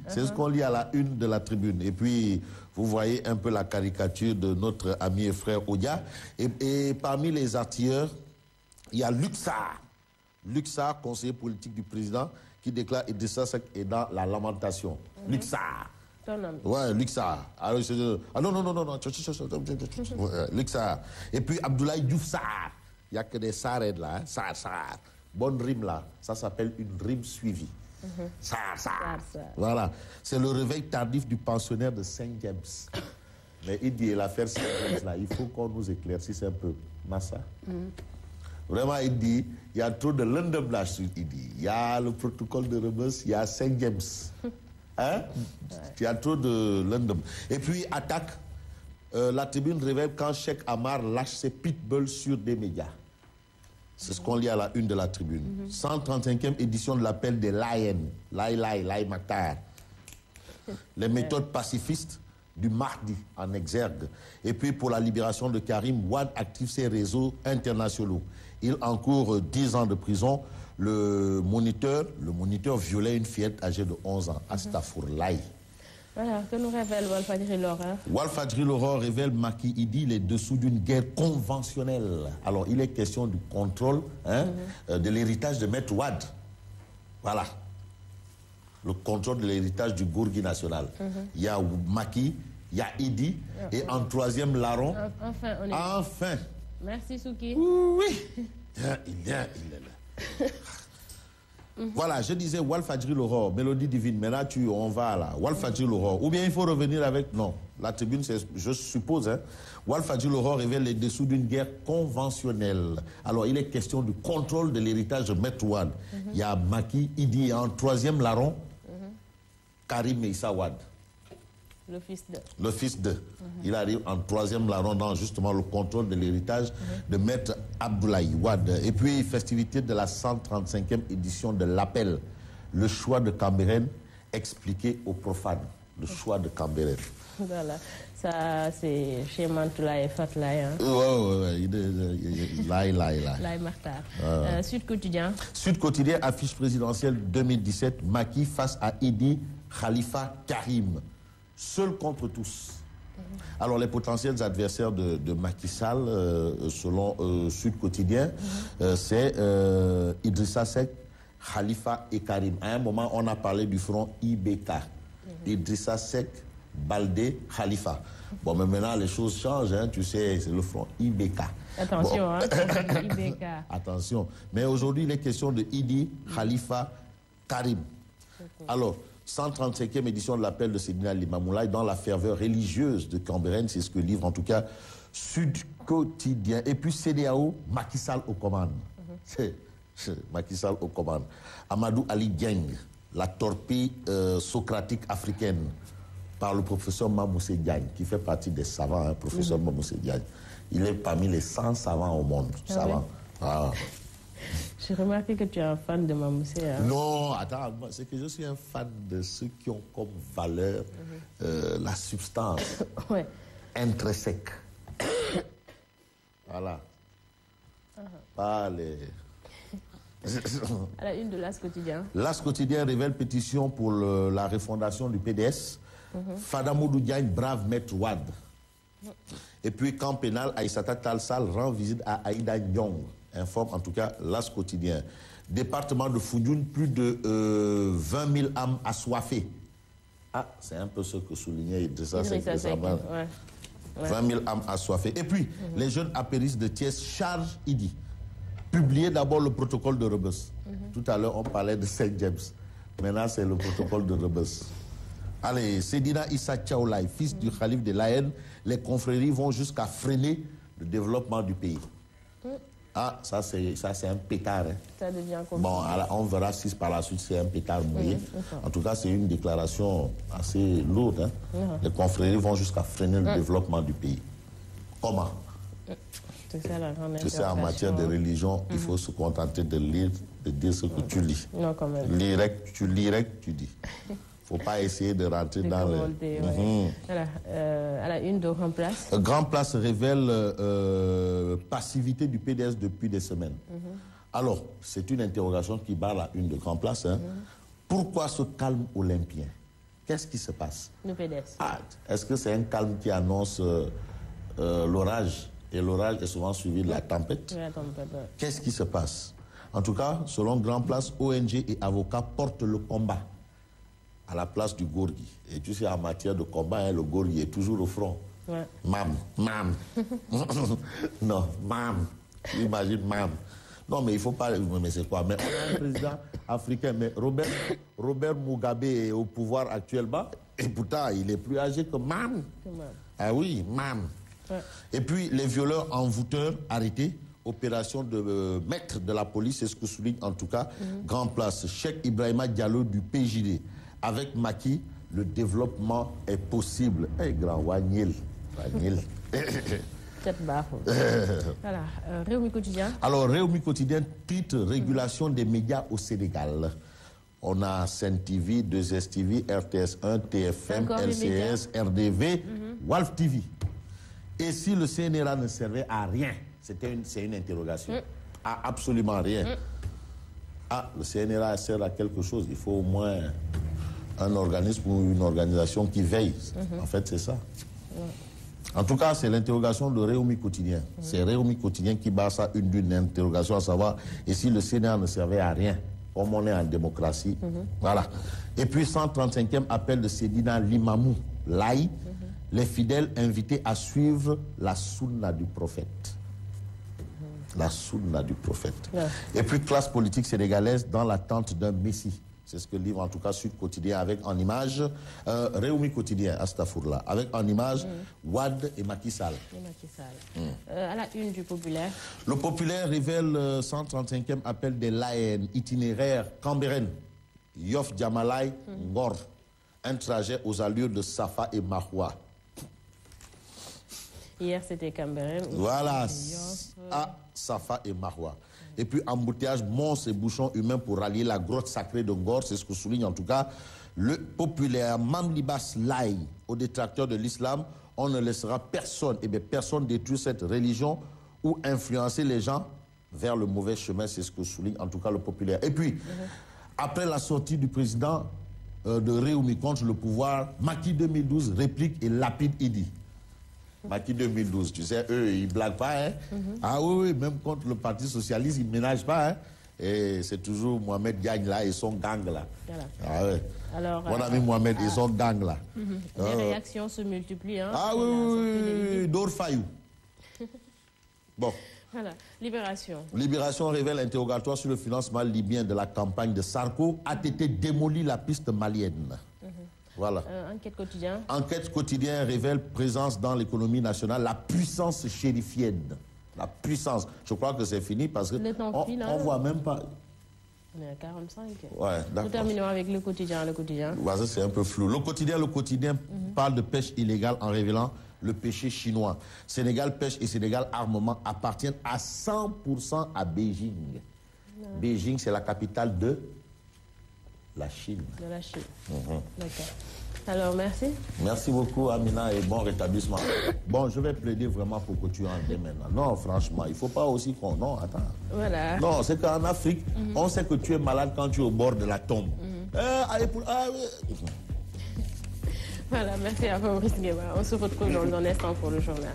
C'est ce qu'on lit à la une de la Tribune. Et puis, vous voyez un peu la caricature de notre ami et frère Odia. Et parmi les artilleurs, il y a Luxar. Luxar, conseiller politique du président, qui déclare Idrissa Seck est dans la lamentation. Luxar. Ouais, Luxar. Alors, non. Luxar. Et puis, Abdoulaye Diouf Sarr. Il n'y a que des Sarred là. Sarr. Bonne rime là. Ça s'appelle une rime suivie. Sarr. Voilà. C'est le réveil tardif du pensionnaire de Saint-James. Mais il dit l'affaire Saint-James là, il faut qu'on nous éclaircisse un peu. Massa. Vraiment, il dit, il y a trop de lendemain sur Idi. Il y a le protocole de Rebus, il y a Saint-James. Hein? Il y a trop de lendemain. Et puis, attaque. La Tribune révèle quand Cheikh Amar lâche ses pitbulls sur des médias. C'est ce qu'on lit à la une de la Tribune. 135e édition de l'appel des Lions. Lai Maktar. Les méthodes pacifistes du Mahdi en exergue. Et puis pour la libération de Karim, Wade active ses réseaux internationaux. Il encourt 10 ans de prison. Le moniteur violait une fillette âgée de 11 ans. Astafourlaï. Voilà, que nous révèle Walfadjri L'aurore. Walfadjri L'aurore révèle Macky Idi les dessous d'une guerre conventionnelle. Alors, il est question du contrôle de l'héritage de Maître Wade. Voilà. Le contrôle de l'héritage du Gourgui national. Il y a Macky, il y a Idi, et en troisième, Laron. Enfin. Merci, Souki. Oui. Il est là. Voilà, je disais Walfadjri L'aurore, mélodie divine. Maintenant, on va là. Walfadjri L'aurore. Ou bien il faut revenir avec... Non, la Tribune, je suppose. Walfadjri L'aurore révèle les dessous d'une guerre conventionnelle. Alors, il est question du contrôle de l'héritage de Maître Wade. Il y a Macky, Idi, et en troisième, Laron, Karim Meïssa Wade. Le fils de. Il arrive en troisième larron dans justement le contrôle de l'héritage de Maître Abdoulaye Wade. Et puis, festivité de la 135e édition de l'Appel. Le choix de Cambérène expliqué aux profanes. Le choix de Cambérène. Voilà. Ça, c'est chez Mantoula et Fatlaï. Ouais. Laï Martar. Sud Quotidien. Sud Quotidien, affiche présidentielle 2017. Macky face à Idi, Khalifa, Karim. Seul contre tous. Alors, les potentiels adversaires de Macky Sall, selon Sud Quotidien, c'est Idrissa Seck, Khalifa et Karim. À un moment, on a parlé du front IBK. Idrissa Seck, Baldé, Khalifa. Bon, mais maintenant, les choses changent, tu sais, c'est le front IBK. Attention, IBK. Attention. Mais aujourd'hui, il est question de Idi, Khalifa, Karim. Alors, 135e édition de l'appel de Seydina Limamoulaye dans la ferveur religieuse de Cambérène, c'est ce que livre en tout cas Sud Quotidien. Et puis CEDEAO, Macky Sall aux commandes. C'est Macky Sall aux commandes. Amadou Ali Dieng, la torpille socratique africaine par le professeur Mamoussé Diagne, qui fait partie des savants, professeur Mamoussé Diagne. Il est parmi les 100 savants au monde. J'ai remarqué que tu es un fan de Mamoussé. Non, attends, c'est que je suis un fan de ceux qui ont comme valeur la substance intrinsèque. Voilà. Pas les... À la une de l'As Quotidien. L'As Quotidien révèle pétition pour la refondation du PDS. Fada Modou Diagne brave Maître Wade. Et puis, camp pénal, Aïssata Talsal rend visite à Aïda Nyong. Informe en tout cas l'As Quotidien. Département de Foundiougne, plus de 20 000 âmes assoiffées. Ah, c'est un peu ce que soulignait Idrissa Seck. 20 000 âmes assoiffées. Et puis, les jeunes apéristes de Thiès chargent Idi. Publiez d'abord le protocole de Rebus. Tout à l'heure, on parlait de Saint-James. Maintenant, c'est le protocole de Rebus. Allez, Seydina Issa Thiaoulaye, fils du calife de l'AN, les confréries vont jusqu'à freiner le développement du pays. Ah, ça c'est un pétard. Ça devient compliqué. Bon, alors, on verra si par la suite c'est un pétard mouillé. En tout cas, c'est une déclaration assez lourde. Les confréries vont jusqu'à freiner le développement du pays. Comment? C'est ça la grande Tu sais, en matière de religion, il faut se contenter de lire, de dire ce que tu lis. Non, quand même. Tu dis. Il ne faut pas essayer de rentrer dans le... Voilà, à la une de Grand Place. Grand Place révèle passivité du PDS depuis des semaines. Alors, c'est une interrogation qui barre la une de Grand Place. Pourquoi ce calme olympien? Qu'est-ce qui se passe? Le PDS. Ah, est-ce que c'est un calme qui annonce l'orage? Et l'orage est souvent suivi de la tempête. Oui, la tempête, ouais. Qu'est-ce qui se passe? En tout cas, selon Grand Place, ONG et avocats portent le combat à la place du Gorgui. Et tu sais, en matière de combat, hein, le Gorgui est toujours au front. Ouais. Mam. Non, mam. Imagine mam. Non, mais il faut pas... Mais c'est quoi? Mais on a un président africain, mais Robert Mugabe est au pouvoir actuellement, et pourtant, il est plus âgé que mam. Ah oui, mam. Ouais. Et puis, les violeurs envoûteurs arrêtés, opération de maître de la police, c'est ce que souligne en tout cas Grand Place. Cheikh Ibrahima Diallo du PJD. Avec Macky, le développement est possible. Eh, grand Wanyil. Peut-être bas. Voilà. Réumi Quotidien. Alors, Réumi Quotidien, titre régulation des médias au Sénégal. On a Sen TV, 2S TV, RTS 1, TFM, Encore LCS, RDV, Walf TV. Et si le CNRA ne servait à rien? C'est une interrogation. À absolument rien. Ah, le CNRA sert à quelque chose. Il faut au moins un organisme ou une organisation qui veille. En fait, c'est ça. En tout cas, c'est l'interrogation de Réumi Quotidien. C'est Réumi Quotidien qui base ça d'une interrogation à savoir, et si le CNRA ne servait à rien, comme on est en démocratie, voilà. Et puis, 135e appel de Sédina Limamou Laye, les fidèles invités à suivre la sunna du prophète. La sunna du prophète. Ouais. Et puis, classe politique sénégalaise dans l'attente d'un messie. C'est ce que livre en tout cas Sud Quotidien avec en image, Réumi Quotidien, Astafourla, avec en image Wade et Macky Sall. À la une du Populaire. Le Populaire révèle le 135e appel des Layen, itinéraire Cambérène, Yoff Djamalai, Ngor. Un trajet aux allures de Safa et Mahwa. Hier, c'était Cambérène. Voilà, à Safa et Mahwa. Et puis, embouteillage, monstres et bouchons humains pour rallier la grotte sacrée de Ngor. C'est ce que souligne en tout cas le Populaire. Mamlibas Laye, aux détracteurs de l'islam, on ne laissera personne, et bien personne détruire cette religion ou influencer les gens vers le mauvais chemin. C'est ce que souligne en tout cas le Populaire. Et puis, après la sortie du président de Réumi contre le pouvoir, Macky 2012 réplique et lapide Idi. Macky 2012, tu sais, eux, ils ne blaguent pas. Hein? Ah oui, même contre le Parti Socialiste, ils ne ménagent pas. Hein? Et c'est toujours Mohamed Diagne là et son gang là. Voilà. Ah ouais. Alors, mon ami Mohamed et son gang là. Les réactions se multiplient. Hein? Ah oui, Dorfayou. Bon. Voilà, Libération. Libération révèle interrogatoire sur le financement libyen de la campagne de Sarko. ATT démolit la piste malienne. Voilà. Enquête Quotidien. Enquête Quotidien révèle présence dans l'économie nationale, la puissance chérifienne. La puissance. Je crois que c'est fini parce que on voit même pas. On est à 45. Ouais, nous terminons avec le Quotidien. Ouais, c'est un peu flou. Le Quotidien parle de pêche illégale en révélant le péché chinois. Sénégal Pêche et Sénégal Armement appartiennent à 100% à Beijing. Beijing, c'est la capitale de la Chine. De la Chine. D'accord. Alors, merci. Merci beaucoup, Amina, et bon rétablissement. Bon, je vais plaider vraiment pour que tu en aies maintenant. Non, franchement, il ne faut pas aussi qu'on... Non, attends. Voilà. Non, c'est qu'en Afrique, on sait que tu es malade quand tu es au bord de la tombe. Voilà, merci à Fabrice Guéba. On se retrouve dans un instant pour le journal.